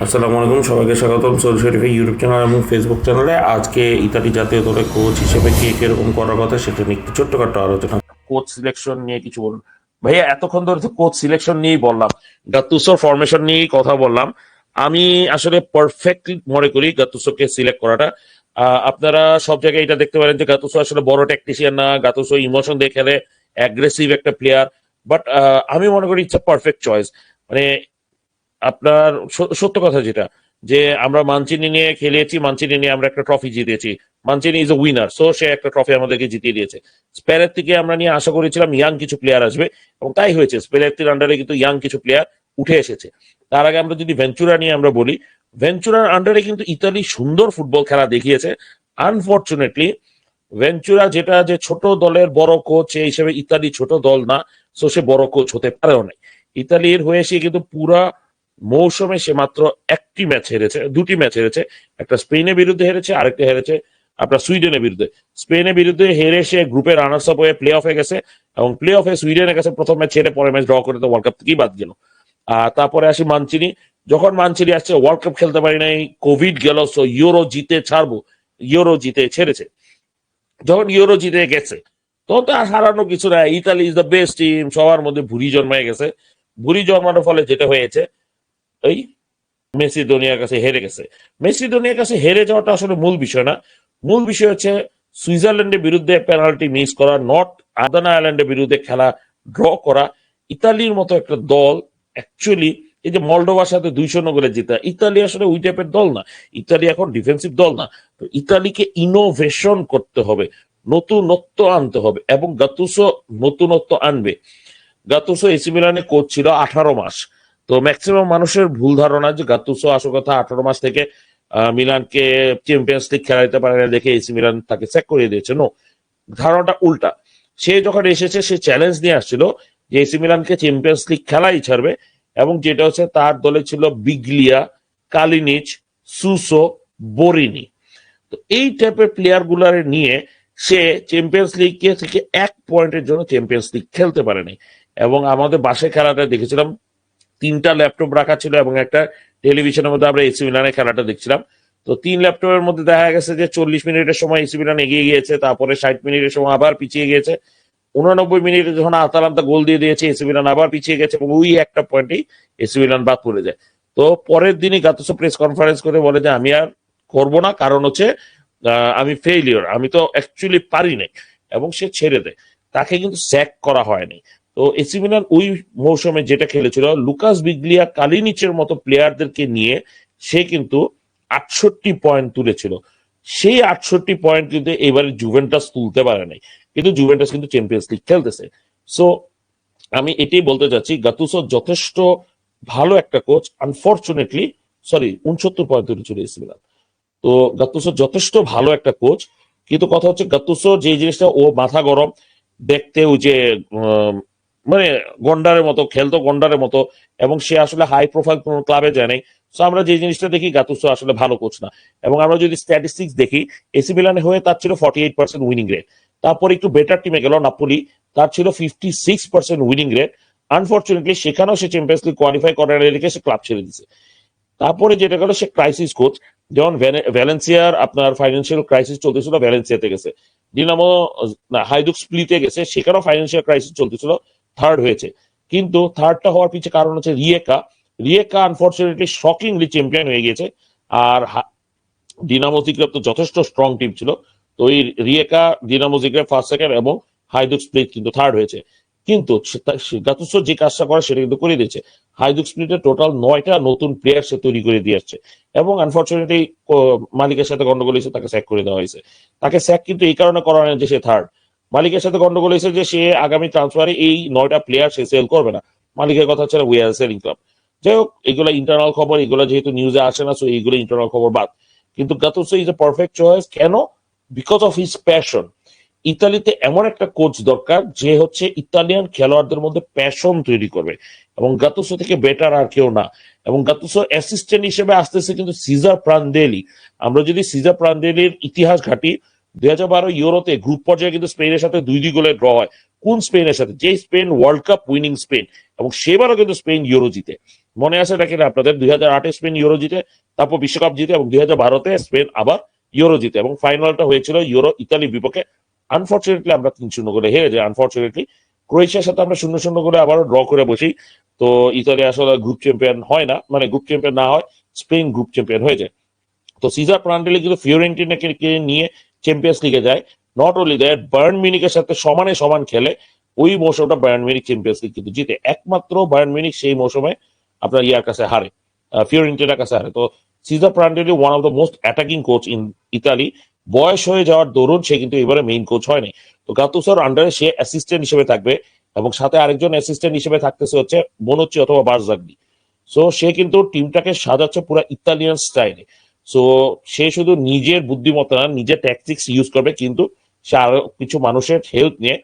আসসালামু আলাইকুম, সবাইকে স্বাগতম সৌদি শরীফে ইউটিউব চ্যানেল এবং ফেসবুক চ্যানেলে। আজকে ইতালি জাতীয় দলের কোচ হিসেবে কে কিরকম করার কথা সেটা নিয়ে একটু ছোট্টখাটো আলোচনা। কোচ সিলেকশন নিয়ে কিছু বলুন ভাইয়া। এতক্ষণ ধরে তো কোচ সিলেকশন নিয়েই বললাম, গাতুসোর ফরমেশন নিয়েই কথা বললাম। আমি আসলে পারফেক্টলি মনে করি গাতুসোকে সিলেক্ট করাটা। আপনারা সব জায়গায় এটা দেখতে পারেন যে গাতুসো আসলে বড় ট্যাকটিশিয়ান না, গাতুসো ইমোশন দিয়ে খেলে, অ্যাগ্রেসিভ একটা প্লেয়ার। বাট আমি মনে করি ইটস আ পারফেক্ট চয়েস। মানে আপনার সত্য কথা যেটা, যে আমরা মানচিনি নিয়ে খেলেছি, মানচিনি নিয়ে আমরা একটা ট্রফি জিতেছি। Mancini is a winner, so সে একটা ট্রফি আমাদেরকে জিতিয়ে দিয়েছে। স্পেলের থেকে আমরা নিয়ে আশা করেছিলাম ইয়াং কিছু প্লেয়ার আসবে, এবং তাই হয়েছে। স্পেলের আন্ডারে কিন্তু ইয়াং কিছু প্লেয়ার উঠে এসেছে। তার আগে আমরা যদি ভেঞ্চুরা নিয়ে আমরা বলি, ভেঞ্চুরার আন্ডারে কিন্তু ইতালি সুন্দর ফুটবল খেলা দেখিয়েছে। আনফর্চুনেটলি ভেঞ্চুরা যেটা, যে ছোট দলের বড় কোচ, এই হিসেবে ইতালি ছোট দল না, সো সে বড় কোচ হতে পারেও নাই। ইতালির হয়ে সে কিন্তু পুরা মৌসুমে সে মাত্র একটি ম্যাচ হেরেছে, দুটি ম্যাচ হেরেছে। একটা স্পেনের বিরুদ্ধে হেরেছে, আরেকটা হেরেছে আপনার সুইডেনের বিরুদ্ধে। স্পেনের বিরুদ্ধে হেরে সে গ্রুপের রানার্স আপ হয়ে প্লে অফে গেছে, এবং প্লে অফে সুইডেনের কাছে প্রথম ম্যাচ হেরে পরের ম্যাচ ড্র করে তো ওয়ার্ল্ড কাপ থেকেই বাদ গেল। তারপরে আসি মানচিনি। যখন মানচিনি আসছে, ওয়ার্ল্ড কাপ খেলতে পারি নাই, কোভিড গেল, সো ইউরো জিতে ছাড়বো, ইউরো জিতে ছেড়েছে। যখন ইউরো জিতে গেছে তখন তো আর হারানো কিছু না, Italy is the best team, সবার মধ্যে ভুরি জন্মায় গেছে। ভুরি জন্মানোর ফলে যেটা হয়েছে, এই মেসিডোনিয়ার কাছে হেরে গেছে। মেসিডোনিয়ার কাছে হেরে যাওয়াটা আসলে মূল বিষয় না। মূল বিষয় হচ্ছে সুইজারল্যান্ডের বিরুদ্ধে পেনাল্টি মিস করা, নট আদানা আয়ারল্যান্ডের বিরুদ্ধে খেলা ড্র করা। ইতালির মতো একটা দল অ্যাকচুয়ালি, এই যে মলডোভার সাথে 2-0 গোলে জিতা, ইতালি আসলে ওই টাইপের দল না। ইতালি এখন ডিফেন্সিভ দল না। তো ইতালিকে ইনোভেশন করতে হবে, নতুনত্ব আনতে হবে, এবং গাতুসো নতুনত্ব আনবে। গাতুসো এসি মিলানে কোচ ছিল 18 মাস। তো ম্যাক্সিমাম মানুষের ভুল ধারণা যে গাতুসো আসল কথা 18 মাস থেকে মিলানকে চ্যাম্পিয়ন্স লিগ খেলাইতে পারে না দেখে এসি মিলান তাকে স্যাক করিয়ে দিয়েছে। নো, ধারণাটা উল্টা। সে যখন এসেছে সে চ্যালেঞ্জ নিয়ে আসছিল যে এসি মিলানকে চ্যাম্পিয়ন্স লিগ খেলাই ছাড়বে, এবং যেটা হচ্ছে তার দলে ছিল বিগলিয়া, কালিনিচ, সুসো, বোরিনি। তো এই টাইপের প্লেয়ার গুলার নিয়ে সে চ্যাম্পিয়ন্স লিগ থেকে 1 পয়েন্টের জন্য চ্যাম্পিয়ন্স লিগ খেলতে পারেনি। এবং আমাদের বাসায় খেলাটা দেখেছিলাম, 3টা ল্যাপটপ রাখা ছিল এবং একটা টেলিভিশনের মধ্যে আমরা এসি মিলানের খেলাটা দেখছিলাম। তো 3 ল্যাপটপের মধ্যে দেখা গেছে যে 40 মিনিটের সময় এসি মিলান এগিয়ে গিয়েছে, তারপরে 60 মিনিটের সময় আবার পিছিয়ে গিয়েছে, 89 মিনিটে যখন আতালান্তা গোল দিয়ে দিয়েছে এসি মিলান আবার পিছিয়ে গেছে, এবং ওই একটা পয়েন্টেই এসি মিলান বাদ পড়ে যায়। তো পরের দিনই গাতুসো প্রেস কনফারেন্স করে বলে যে আমি আর করবো না, কারণ হচ্ছে আমি ফেইলিওর, আমি তো অ্যাকচুয়ালি পারি নাই, এবং সে ছেড়ে দেয়। তাকে কিন্তু স্যাক করা হয়নি। তো এসি মিলান ওই মৌসুমে যেটা খেলেছিল, লুকাস বিগলিয়া, কালিনিচের মতো প্লেয়ারদেরকে নিয়ে সে কিন্তু 68 পয়েন্ট তুলেছিল। সেই 68 পয়েন্ট কিন্তু এবারে জুভেন্টাস তুলতে পারে নাই, কিন্তু জুভেন্টাস কিন্তু চ্যাম্পিয়ন্স লিগ খেলতেছে। সো আমি এটাই বলতে চাচ্ছি, গাতুসো যথেষ্ট ভালো একটা কোচ। আনফর্চুনেটলি, সরি, 69 পয়েন্ট তুলেছিল এসি মিলান। তো গাতুসো যথেষ্ট ভালো একটা কোচ, কিন্তু কথা হচ্ছে গাতুসো যে জিনিসটা, ও মাথা গরম দেখতে, ওই যে মানে গন্ডারের মতো খেলতো, গন্ডারের মতো, এবং সে আসলে হাই প্রোফাইল কোন ক্লাবে যায় নাই। সো আমরা যে জিনিসটা দেখি, গাতুসো আসলে ভালো কোচ না। এবং আমরা যদি স্ট্যাটিস্টিক্স দেখি, এসি মিলানে হয়ে তার ছিল 48% উইনিং রেট। তারপর একটু বেটার টিমে গেল নাপোলি, তার ছিল 56% উইনিং রেট। আনফর্চুনেটলি সেখানেও সে চ্যাম্পিয়ন্স লিগ কোয়ালিফাই করার রেখে সে ক্লাব ছেড়ে দিছে। তারপরে যেটা গেল, সে ক্রাইসিস কোচ। যেমন ভ্যালেন্সিয়ার আপনার ফাইন্যান্সিয়াল ক্রাইসিস চলতেছিল, ভ্যালেন্সিয়াতে গেছে। ডিনামো, না, হাইদুক স্প্লিটে গেছে, সেখানেও ফাইন্যান্সিয়াল ক্রাইসিস চলতেছিল, থার্ড হয়েছে। কিন্তু থার্ডটা হওয়ার পিছনে কারণ হচ্ছে রিয়েকা। রিয়েকা আনফর্চুনেটলি শকিংলি চ্যাম্পিয়ন হয়ে গেছে। আর ডিনামো জিগ্রেব তো যথেষ্ট স্ট্রং টিম ছিল। তো ওই রিয়েকা, ডিনামো জিগ্রেব ফার্স্ট, সেকেন্ড, এবং হাইদুক স্প্লিট কিন্তু থার্ড হয়েছে। কিন্তু গাতুসো যে কাজটা করে সেটা কিন্তু করে দিয়েছে। হাইদুক স্প্লিটে টোটাল 9টা নতুন প্লেয়ার সে তৈরি করে দিয়ে আসছে। এবং আনফর্চুনেটলি মালিকের সাথে গন্ডগোল হয়েছে, তাকে স্যাক করে দেওয়া হয়েছে। তাকে স্যাক কিন্তু এই কারণে করা হয় যে সে থার্ড। মালিকের সাথে গন্ডগোল হয়েছে যে সে আগামী ট্রান্সফারে এই 9টা প্লেয়ার সে সেল করবে না। মালিকের কথা হচ্ছে উই আর সেলিং ক্লাব। যাই হোক, এগুলো ইন্টারনাল খবর, এগুলো যেহেতু নিউজে আসে না, সো এইগুলো ইন্টারনাল খবর বাদ। কিন্তু গাতুসো ইজ এ পারফেক্ট চয়েস। কেন? Because of his passion. ইতালিতে এমন একটা কোচ দরকার যে হচ্ছে ইতালিয়ান খেলোয়াড়দের মধ্যে প্যাশন তৈরি করবে, এবং গাতুসো থেকে বেটার আর কেউ না। এবং গাতুসো অ্যাসিস্ট্যান্ট হিসেবে আসতেছে কিন্তু সিজার প্রানদেলি। আমরা যদি সিজার প্রানদেলির ইতিহাস ঘাটি, 2012 ইউরোতে গ্রুপ পর্যায়ে কিন্তু স্পেনের সাথে 2-2 গোলে ড্র হয়। কোন স্পেনের সাথে? যে Spain world cup winning Spain, এবং সেবারও কিন্তু স্পেন ইউরো জিতে। মনে আছে নাকি না আপনাদের 2008-এ স্পেন ইউরো জিতে, তারপর বিশ্বকাপ জিতে, এবং 2012-তে স্পেন আবার ইউরো জিতে, এবং ফাইনালটা হয়েছিল ইউরো ইতালির বিপক্ষে। আনফর্চুনেটলি আমরা 3-0 গোলে হেরে যাই। আনফর্চুনেটলি ক্রোয়েশিয়ার সাথে আমরা 0-0 গোলে আবারও ড্র করে বসি। তো ইতালি আসলে গ্রুপ চ্যাম্পিয়ন হয় না, মানে গ্রুপ চ্যাম্পিয়ন না হয়, স্পেন গ্রুপ চ্যাম্পিয়ন হয়ে যায়। তো সিজার প্রান্ডেলি কিন্তু ফিওরেন্টিনাকে নিয়ে চ্যাম্পিয়ন্স লিগে যায়। নট অনলি দ্যাট, বায়ার্ন মিউনিখের সাথে সমানে সমান খেলে ওই মৌসুমটা বায়ার্ন মিউনিখ চ্যাম্পিয়ন্স লিগ কিন্তু জিতে। একমাত্র বায়ার্ন মিউনিখ সেই মৌসুমে আপনার ইয়ার কাছে হারে, ফিওরেন্টিনার কাছে হারে। তো Cesare Prandelli one of the most attacking coach in Italy. বয়স হয়ে যাওয়ার দরুন সে কিন্তু এবারে মেইন কোচ হয়নি। তো গাতুসোর আন্ডারে সে অ্যাসিস্ট্যান্ট হিসেবে থাকবে, এবং সাথে আরেকজন অ্যাসিস্ট্যান্ট হিসেবে থাকতেছে হচ্ছে বোনুচ্চি অথবা বারজাগলি। সো সে কিন্তু টিমটাকে সাজাচ্ছে পুরো ইতালিয়ান স্টাইলে। সো সে শুধু নিজের বুদ্ধিমত্তা না, নিজের ট্যাকটিক্স ইউজ করবে, কিন্তু সে আরো কিছু মানুষের হেল্প নিয়ে,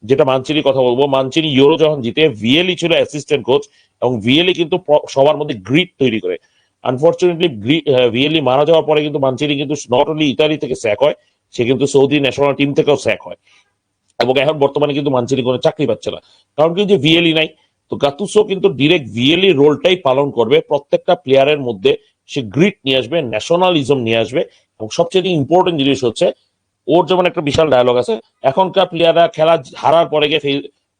যেটা মানচিনির কথা বলবো। মানচিনি ইউরো যখন জিতে, ভিএলি ছিল অ্যাসিস্ট্যান্ট কোচ, এবং ভিএলি কিন্তু সবার মধ্যে গ্রিট তৈরি করে। আনফর্চুনেটলি ভিএলি মারা যাওয়ার পরে কিন্তু মানচিনি কিন্তু নট অনলি ইতালি থেকে স্যাক হয়, সে কিন্তু সৌদি ন্যাশনাল টিম থেকেও স্যাক হয়। এবং এখন বর্তমানে কিন্তু মানচিনি কোনো চাকরি পাচ্ছে না, কারণ কি যে ভিএলি নাই। তো গাতুসো কিন্তু ডিরেক্ট ভিএলি রোলটাই পালন করবে, প্রত্যেকটা প্লেয়ারের মধ্যে সে গ্রিট নিয়ে আসবে, ন্যাশনালিজম নিয়ে আসবে। এবং সবচেয়ে ইম্পর্টেন্ট জিনিস হচ্ছে, ওর যেমন একটা বিশাল ডায়লগ আছে, এখনকার প্লেয়াররা খেলা হারার পরে গিয়ে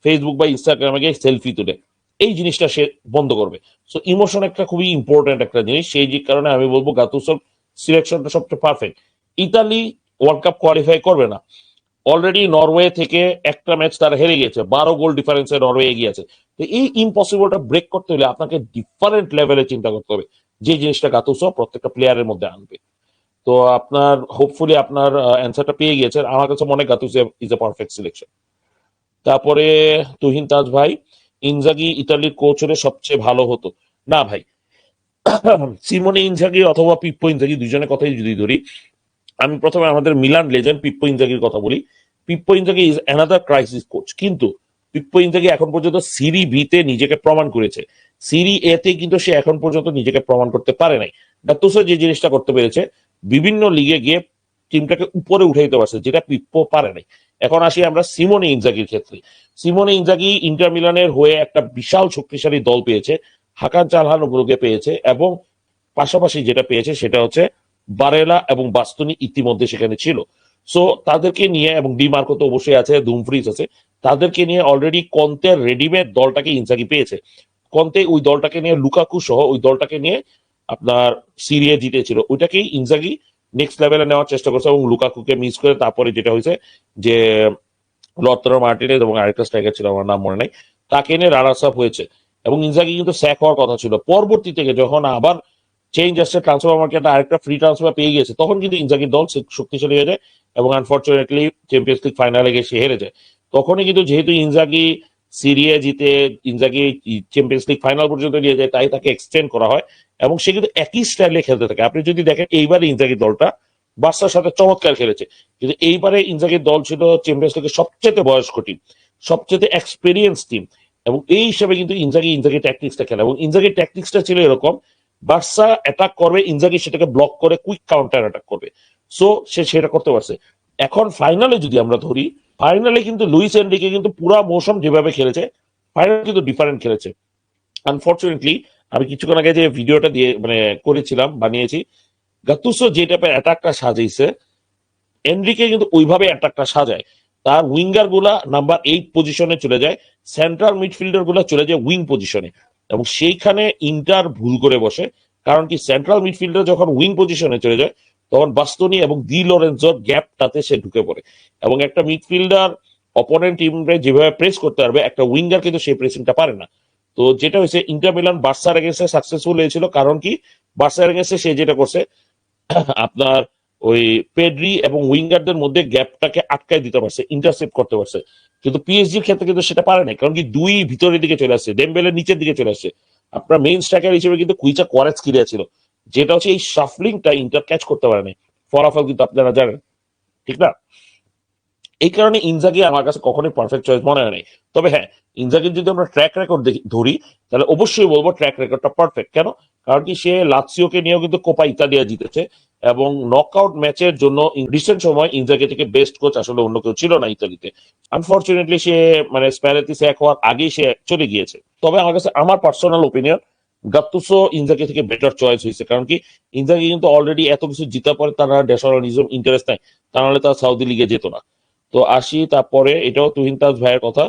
ফেসবুক বা ইনস্টাগ্রামে গিয়ে সেলফি তুলে, এই জিনিসটা সে বন্ধ করবে। সো ইমোশন একটা খুবই ইম্পর্টেন্ট একটা জিনিস, সেই কারণে আমি বলবো গাতুসোর সিলেকশনটা সবচেয়ে perfect. Italy world cup qualify করবে না, অলরেডি নরওয়ে থেকে একটা ম্যাচ তারা হেরে গিয়েছে, 12 গোল ডিফারেন্সে নরওয়ে এগিয়ে আছে। তো এই ইম্পসিবলটা ব্রেক করতে হলে আপনাকে ডিফারেন্ট লেভেলে চিন্তা করতে হবে, যে জিনিসটা গাতুসো প্রত্যেকটা প্লেয়ারের মধ্যে আনবে। তো আপনার হোপফুলি আপনার অ্যান্সারটা পেয়ে গিয়েছেন। আমার কাছে মনে হয় গাতুসো ইজ এ পারফেক্ট সিলেকশন। তারপরে তুহিন তাজ ভাই, ইনজাগি ইতালির কোচ হলে সবচেয়ে ভালো হতো। না ভাই, সিমোনে ইনজাগি অথবা পিপ্পো ইনজাগি, দুজনের কথাই যদি ধরি, আমি প্রথমে আমাদের মিলান লেজেন্ড পিপ্পো ইনজাগির কথা বলি। Pippo Inzaghi is another crisis coach, কিন্তু পিপ্পো ইনজাগি এখন পর্যন্ত সিরি বি তে নিজেকে প্রমাণ করেছে, সিরি এ তে কিন্তু সে এখন পর্যন্ত নিজেকে প্রমাণ করতে পারে নাই। গাতুসো যে জিনিসটা করতে পেরেছে, বিভিন্ন লিগে গিয়ে টিমটাকে উপরে উঠে দিতে পারছে, যেটা পিপ্পো পারে নাই। এখন আসি আমরা সিমোনে ইনজাগির ক্ষেত্রে। সিমোনে ইনজাগি ইন্টার মিলানের হয়ে একটা বিশাল শক্তিশালী দল পেয়েছে, হাকান চালহানোগ্লুকে পেয়েছে, এবং পাশাপাশি যেটা পেয়েছে সেটা হচ্ছে বারেলা এবং বাস্তুনি ইতিমধ্যে সেখানে ছিল। সো তাদেরকে নিয়ে, এবং ডিমার্কো তো অবশ্যই আছে, দুমফ্রিজ আছে, তাদেরকে নিয়ে অলরেডি কন্তের রেডিমেড দলটাকে ইনজাগি পেয়েছে। কন্তে ওই দলটাকে নিয়ে, লুকাকু সহ ওই দলটাকে নিয়ে আপনার সিরিয়া জিতেছিল, ওইটাকেই ইনজাগি নেক্সট লেভেলে নেওয়ার চেষ্টা করছে, এবং লুকাকুকে মিস করে তারপরে যেটা হয়েছে যে লর্তারো মার্টিনেজ এবং আরেকটা স্ট্রাইকার ছিল, আমার নাম মনে নাই, তাকে নিয়ে রানার্স আপ হয়েছে। এবং ইনজাগি কিন্তু স্যাক হওয়ার কথা ছিল। পরবর্তী থেকে যখন আবার চেঞ্জ আসছে, ট্রান্সফার মার্কেটে আরেকটা ফ্রি ট্রান্সফার পেয়ে গেছে, তখন কিন্তু ইনজাগির দল শক্তিশালী হয়ে যায়, এবং আনফর্চুনেটলি চ্যাম্পিয়ন্স লিগ ফাইনালে গিয়ে সে হেরে যায়। তখনই কিন্তু যেহেতু ইনজাগি সিরিয়া জিতে, ইনজাগি চ্যাম্পিয়ন্স লিগ ফাইনাল পর্যন্ত নিয়ে যায়, তাই তাকে এক্সটেন্ড করা হয়, এবং সে কিন্তু একই স্টাইলে খেলতে থাকে। আপনি যদি দেখেন এইবারে ইনজাগির দলটা বার্সার সাথে চমৎকার খেলেছে, কিন্তু এইবারে ইনজাগির দল ছিল চ্যাম্পিয়ন্স লিগের সবচেয়ে বয়স্ক টিম, সবচেয়ে এক্সপিরিয়েন্স টিম, এবং এই হিসাবে কিন্তু ইনজাগি ট্যাকটিক্সটা খেলে, এবং ইনজাগির ট্যাকটিক্সটা ছিল এরকম, বার্সা অ্যাটাক করবে, ইনজাগি সেটাকে ব্লক করে কুইক কাউন্টার অ্যাটাক করবে। সো সে সেটা করতে পারছে। এখন ফাইনালে যদি আমরা ধরি, ফাইনালে কিন্তু লুইস এনরিকে কিন্তু পুরা মৌসুম যেভাবে খেলেছে, ফাইনালে কিন্তু ডিফারেন্ট খেলেছে। আনফর্চুনেটলি আমি কিছুক্ষণ আগে যে ভিডিওটা দিয়ে মানে করেছিলাম, বানিয়েছি, গাতুসো যে টাইপের অ্যাটাকটা সাজাইছে, এনরিকে কিন্তু ওইভাবে অ্যাটাকটা সাজায়। তার উইঙ্গার গুলা নাম্বার 8 পজিশনে চলে যায়, সেন্ট্রাল মিডফিল্ডার গুলা চলে যায় উইং পজিশনে, এবং সেইখানে ইন্টার ভুল করে বসে। কারণ কি, সেন্ট্রাল মিডফিল্ডার যখন উইং পজিশনে চলে যায়, তখন বাস্তনি এবং দি লরেন্সোর গ্যাপটাতে সে ঢুকে পড়ে, এবং একটা মিডফিল্ডার অপোনেন্ট টিমকে যেভাবে প্রেস করতে পারবে, একটা উইঙ্গার কিন্তু সেই প্রেসিংটা পারে না। তো যেটা হয়েছে, ইন্টার মিলান বার্সার এগেন্সে সাকসেসফুল হয়েছিল, কারণ কি, বার্সার এগেন্সে সে যেটা করছে, আপনার ওই পেড্রি এবং উইঙ্গারদের মধ্যে গ্যাপটাকে আটকায় দিতে পারছে, ইন্টারসেপ্ট করতে পারছে। কিন্তু পিএসজির ক্ষেত্রে কিন্তু সেটা পারে না, কারণ কি, দুই ভিতরের দিকে চলে আসছে, ডেমবেলে নিচের দিকে চলে আসছে। আপনার মেইন স্ট্রাইকার হিসেবে কিন্তু কুইচা কোয়ারেজস্কিলিয়া ছিল, যেটা হচ্ছে এই শাফলিংটা ইন্টার ক্যাচ করতে পারে না, ফলাফল কিন্তু আপনারা জানেন, ঠিক না? এই কারণে ইনজাগি আমার কাছে কখনোই পারফেক্ট চয়েস মনে হয় নাই। তবে হ্যাঁ, ইনজাগির যদি আমরা ট্র্যাক রেকর্ড ধরি, তাহলে অবশ্যই বলবো ট্র্যাক রেকর্ডটা পারফেক্ট। কেন? কারণ কি, সে লাৎসিওকে নিয়েও কিন্তু কোপা ইতালিয়া জিতেছে, এবং নকআউট ম্যাচের জন্য রিসেন্ট সময় ইনজাগি থেকে বেস্ট কোচ আসলে অন্য কেউ ছিল না ইতালিতে। আনফর্চুনেটলি সে মানে স্প্যালেতি স্যাক হওয়ার আগেই সে চলে গিয়েছে। তবে আমার কাছে, আমার পার্সোনাল ওপিনিয়ন, গাত্তুসো ইনজাগি থেকে বেটার চয়েস হয়েছে, কারণ কি ইনজাগি কিন্তু অলরেডি এত কিছু জিতা পরে তারা ন্যাশনালিজম ইন্টারেস্ট নাই, তা নাহলে তারা সাউদি লিগে যেত না। তো আসি তারপরে, এটাও তুহিন তাজ ভাইয়ের কথা,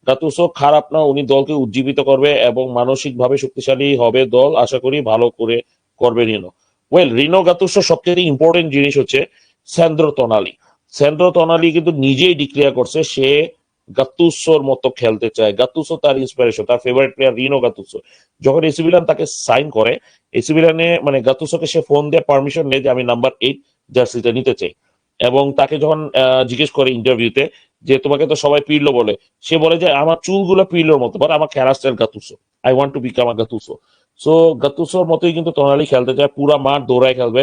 গাতুসো খারাপ না, উনি দলকে উজ্জীবিত করবে এবং মানসিক ভাবে শক্তিশালী হবে দল, আশা করি ভালো করে করবে রিনো। ওয়েল, রিনো গাতুসো সবচেয়ে ইম্পর্টেন্ট জিনিস হচ্ছে স্যান্দ্রো তোনালি। স্যান্দ্রো তোনালি কিন্তু নিজেই ডিক্লেয়ার করছে সে গাতুসোর মতো খেলতে চায়, গাতুসো তার ইন্সপিরেশন, তার ফেভারিট প্লেয়ার রিনো গাতুসো। যখন এসি মিলান তাকে সাইন করে, এসি মিলানে মানে গাতুসোকে সে ফোন দিয়ে পারমিশন নেয় যে আমি নাম্বার 8 জার্সিটা নিতে চাই। এবং তাকে যখন জিজ্ঞেস করে ইন্টারভিউতে যে তোমাকে তো সবাই পিরলো বলে, সে বলে যে আমার চুলগুলো পিরলোর মতো, বাট আমার খেলা style Gattuso, I want to become a Gattuso. So গাতুসোর মতোই কিন্তু তোনালি খেলতে চায়, পুরা মাঠ দৌড়ায় খেলবে,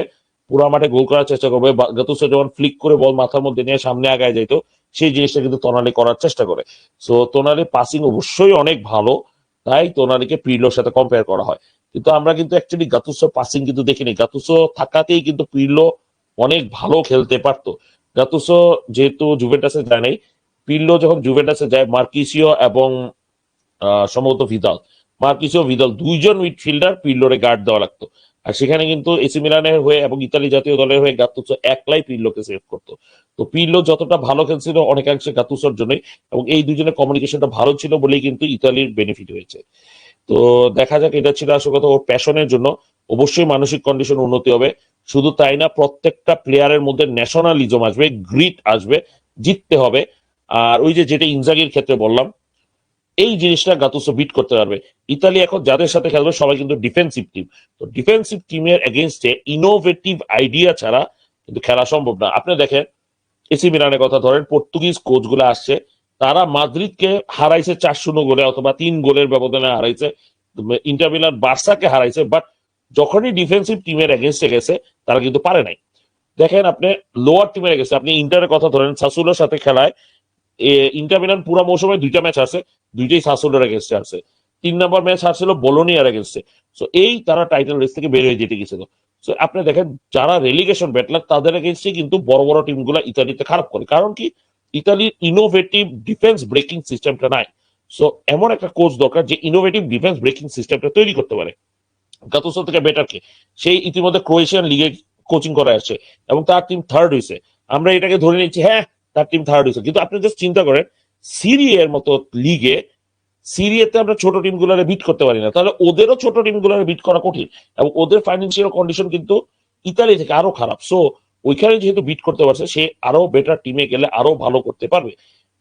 পুরা মাঠে গোল করার চেষ্টা করবে। গাতুসো যেমন ফ্লিক করে বল মাথার মধ্যে নিয়ে সামনে আগায় যাইতো, সেই জিনিসটা কিন্তু তোনালি করার চেষ্টা করে। সো তোনালি পাসিং অবশ্যই অনেক ভালো, তাই তোনালিকে পিরলোর সাথে কম্পেয়ার করা হয়। কিন্তু আমরা কিন্তু অ্যাকচুয়ালি গাতুসো পাসিং কিন্তু দেখিনি, গাতুসো থাকাতেই কিন্তু পিরলো অনেক ভালো খেলতে পারতো। গাতুসো যেহেতু জুভেন্টাসে যায় নাই, পিরলো যখন জুভেন্টাসে যায় মার্কিসিও এবং সম্ভবত ভিদাল, মার্কিসিও ভিদাল দুইজন মিডফিল্ডার পিরলোরে গার্ড দেওয়া লাগতো। আর সেখানে কিন্তু এসি মিলানের হয়ে এবং ইতালি জাতীয় দলের হয়ে গাতুসো একলাই পিরলোকে সেভ করতো। তো পিরলো যতটা ভালো খেলছিল অনেকাংশে গাতুসোর জন্যই, এবং এই দুজনের কমিউনিকেশনটা ভালো ছিল বলেই কিন্তু ইতালির বেনিফিট হয়েছে। তো দেখা যাক, এটা ছিল আসল কথা, ওর প্যাশনের জন্য অবশ্যই মানসিক কন্ডিশন উন্নতি হবে। শুধু তাই না, প্রত্যেকটা প্লেয়ারের মধ্যে ন্যাশনালিজম আসবে, গ্রিট আসবে, জিততে হবে। আর ওই যে যেটা ইনজাগির ক্ষেত্রে বললাম, এই জিনিসটা গাতুসো বিট করতে পারবে। ইতালি এখন যাদের সাথে খেলবে সবাই কিন্তু ডিফেন্সিভ টিম, তো ডিফেন্সিভ টিমের এগেনস্টে ইনোভেটিভ আইডিয়া ছাড়া কিন্তু খেলা সম্ভব না। আপনি দেখেন এসি মিলানের কথা ধরেন, পর্তুগিজ কোচ গুলো আসছে, তারা মাদ্রিদকে হারাইছে 4-0 গোলে অথবা 3 গোলের ব্যবধানে হারাইছে, ইন্টার মিলান বার্সাকে হারাইছে, বাট যখনই ডিফেন্সিভ টিমের এগেনস্টে গেছে তারা কিন্তু পারে নাই। দেখেন আপনি লোয়ার টিমের এগেনস্টে, আপনি ইন্টারের কথা ধরেন, সাসুলোর সাথে খেলায় ইন্টার মিলান পুরো মৌসুমে 2টা ম্যাচ হারছে, 2টাই সাসুলোর এগেনস্টে হারছে। 3 নম্বর ম্যাচ হারছিল বোলোনিয়ার এগেনস্টে। সো এই তারা টাইটেল রেস থেকে বের হয়ে যেতে গেছিল। সো আপনি দেখেন যারা রেলিগেশন ব্যাটলার তাদের এগেনস্টে কিন্তু বড় বড় টিমগুলো ইতালিতে খারাপ করে, কারণ কি ইতালির ইনোভেটিভ ডিফেন্স ব্রেকিং সিস্টেমটা নাই। সো এমন একটা কোচ দরকার যে ইনোভেটিভ ডিফেন্স ব্রেকিং সিস্টেমটা তৈরি করতে পারে। গাতুসো থেকে বেটার কে, সেই ইতিমধ্যে ক্রোয়েশিয়ান লিগে কোচিং করে আসছে এবং তার টিম থার্ড হয়েছে। আমরা এটাকে ধরে নিচ্ছি হ্যাঁ তার টিম থার্ড হয়েছে, কিন্তু আপনি জাস্ট চিন্তা করেন সিরিয়ার মতো লিগে, সিরিয়াতে আমরা ছোট টিমগুলোরে বিট করতে পারি না, তাহলে ওদেরও ছোট টিমগুলোরে বিট করা কঠিন, এবং ওদের ফাইন্যান্সিয়াল কন্ডিশন কিন্তু ইতালি থেকে আরো খারাপ। সো ওইখানে যেহেতু বিট করতে পারছে, সে আরো বেটার টিমে গেলে আরো ভালো করতে পারবে।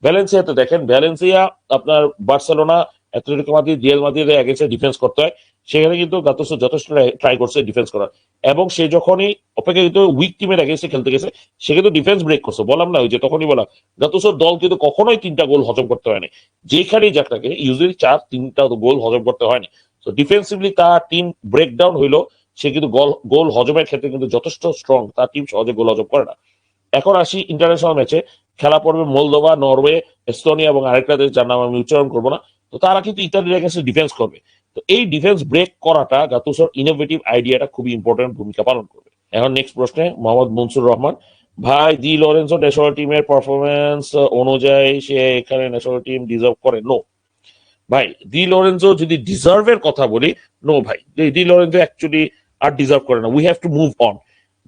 ভ্যালেন্সিয়াতে দেখেন, ভ্যালেন্সিয়া আপনার বার্সেলোনা, অ্যাটলেটিকো মাদ্রিদ, রিয়াল মাদ্রিদের এগেইনস্টে ডিফেন্স করতে হয়, সেখানে কিন্তু গাতুসো যথেষ্ট ট্রাই করছে ডিফেন্স করার, এবং সে যখনই অপেক্ষাকৃত উইক টিমের এগেইনস্টে খেলতে গেছে সে কিন্তু ডিফেন্স ব্রেক করছে। বললাম না ওই যে তখনই বললাম, গাতুসোর দল কিন্তু কখনোই 3টা গোল হজম করতে হয়নি, যেখানেই যাক তাকে ইউজুয়ালি 3টা গোল হজম করতে হয়নি। তো ডিফেন্সিভলি তার টিম ব্রেকডাউন হইলো, সে কিন্তু গোল হজমের ক্ষেত্রে কিন্তু যথেষ্ট স্ট্রং, তার টিম সহজে গোল হজম করে না। এখন আসি ইন্টারন্যাশনাল ম্যাচে, খেলা পড়বে মোলদোভা, নরওয়ে, এস্তোনিয়া এবং আরেকটা দেশ যার নাম আমি উচ্চারণ করবো না। তো তারা কিন্তু ইতালির এগেইনস্টে ডিফেন্স করবে। তো এই ডিফেন্স ব্রেক করাটা গাতুসোর ইনোভেটিভ আইডিয়াটা খুবই ইম্পর্টেন্ট ভূমিকা পালন করবে। এখন নেক্সট প্রশ্নে মোহাম্মদ মনসুর রহমান ভাই, দি লরেন্সো ন্যাশনাল টিমের পারফরমেন্স অনুযায়ী সে এখানে ন্যাশনাল টিম ডিজার্ভ করে? নো ভাই, দি লরেন্সো যদি ডিজার্ভের কথা বলি, নো ভাই, দি লরেন্সো অ্যাকচুয়ালি আর ডিজার্ভ করে না। We have to move on.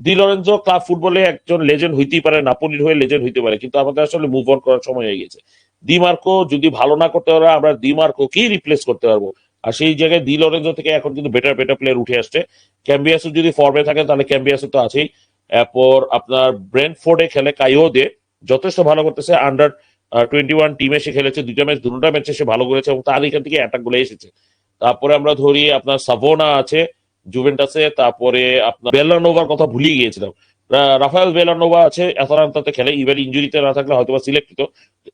The Lorenzo club ফুটবলে একজন লেজেন্ড হইতেই পারে, নাপোলির হয়ে লেজেন্ড হইতে পারে, কিন্তু আমাদের আসলে মুভ অন করার সময় হয়ে গেছে। দি মার্কো যদি ভালো না করতে পারে, আমরা দি মার্কোকেই রিপ্লেস করতে পারবো, আর সেই জায়গায় দি লরেন্সো থেকে এখন কিন্তু বেটার প্লেয়ার উঠে আসছে। ক্যাম্বিয়াসও যদি ফর্মে থাকে তাহলে ক্যাম্বিয়াসও তো আছেই। এরপর আপনার ব্রেন্টফোর্ডে খেলে কাইও দে যথেষ্ট ভালো করতেছে, আন্ডার 21 টিমে সে খেলেছে, 2টা ম্যাচ, দুটা ম্যাচে সে ভালো করেছে এবং তার এখান থেকে অ্যাটাক গুলো এসেছে। তারপরে আমরা ধরি আপনার সাভোনা আছে জুভেন্টাসে, তারপরে আপনার বেলানোভার কথা ভুলিয়ে গিয়েছিলাম, রাফায়েল বেলানোভা আছে অ্যাটালান্টাতে খেলে, ইভেন ইনজুরিতে না থাকলে হয়তো সিলেক্ট হতো।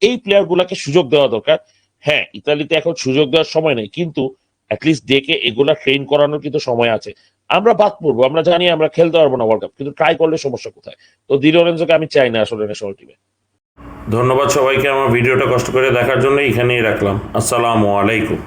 এই প্লেয়ার গুলাকে সুযোগ দেওয়া দরকার। হ্যাঁ, ইতালিতে এখন সুযোগ দেওয়ার সময় নেই, কিন্তু অ্যাটলিস্ট ডেকে এগুলা ট্রেন করানোর কিন্তু সময় আছে। আমরা বাদ পড়বো, আমরা জানি আমরা খেলতে পারবো না ওয়ার্ল্ড কাপ, কিন্তু ট্রাই করলে সমস্যা কোথায়? তো দি লরেন্সোকে আমি চাই না আসলে ন্যাশনাল টিমে। ধন্যবাদ সবাইকে আমার ভিডিওটা কষ্ট করে দেখার জন্য, এখানেই রাখলাম। আসসালামু আলাইকুম।